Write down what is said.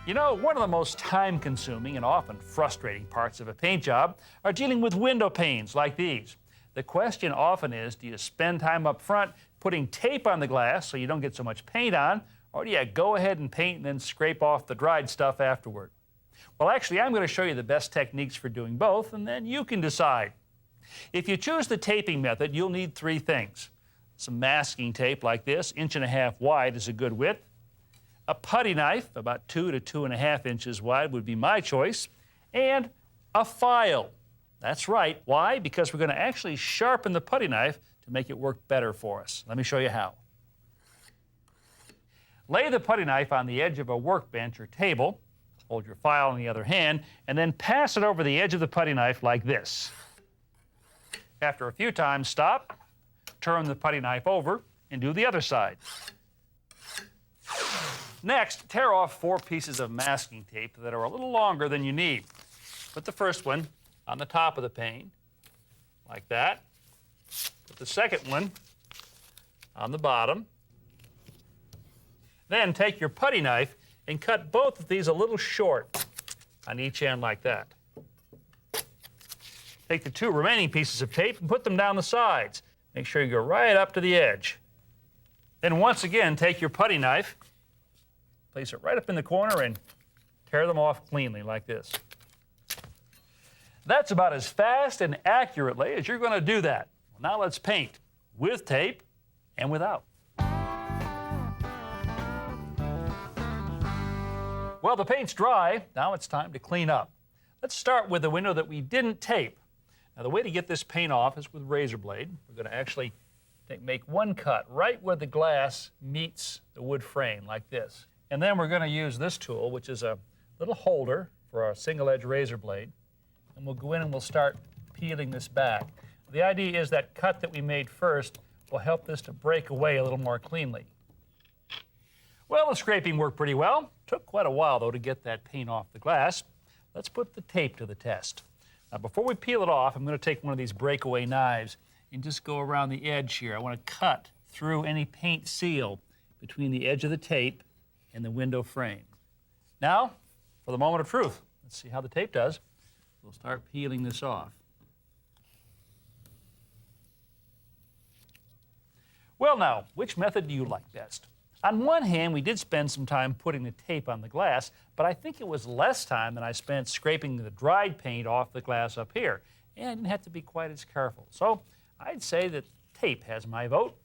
You know, one of the most time-consuming and often frustrating parts of a paint job are dealing with window panes like these. The question often is, do you spend time up front putting tape on the glass so you don't get so much paint on, or do you go ahead and paint and then scrape off the dried stuff afterward? Well, actually, I'm going to show you the best techniques for doing both, and then you can decide. If you choose the taping method, you'll need three things. Some masking tape like this, 1.5 inches wide is a good width. A putty knife, about 2 to 2.5 inches wide would be my choice. And a file. That's right. Why? Because we're going to actually sharpen the putty knife to make it work better for us. Let me show you how. Lay the putty knife on the edge of a workbench or table. Hold your file in the other hand, and then pass it over the edge of the putty knife like this. After a few times, stop, turn the putty knife over, and do the other side. Next, tear off 4 pieces of masking tape that are a little longer than you need. Put the first one on the top of the pane, like that. Put the second one on the bottom. Then take your putty knife and cut both of these a little short on each end like that. Take the 2 remaining pieces of tape and put them down the sides. Make sure you go right up to the edge. Then once again, take your putty knife, place it right up in the corner and tear them off cleanly like this. That's about as fast and accurately as you're going to do that. Now let's paint with tape and without. Well, the paint's dry. Now it's time to clean up. Let's start with the window that we didn't tape. Now the way to get this paint off is with a razor blade. We're going to actually make one cut right where the glass meets the wood frame like this. And then we're going to use this tool, which is a little holder for our single-edge razor blade. And we'll go in and we'll start peeling this back. The idea is that cut that we made first will help this to break away a little more cleanly. Well, the scraping worked pretty well. Took quite a while, though, to get that paint off the glass. Let's put the tape to the test. Now, before we peel it off, I'm going to take one of these breakaway knives and just go around the edge here. I want to cut through any paint seal between the edge of the tape and the window frame. Now, for the moment of truth. Let's see how the tape does. We'll start peeling this off. Well now, which method do you like best? On one hand, we did spend some time putting the tape on the glass, but I think it was less time than I spent scraping the dried paint off the glass up here. And I didn't have to be quite as careful. So I'd say that tape has my vote.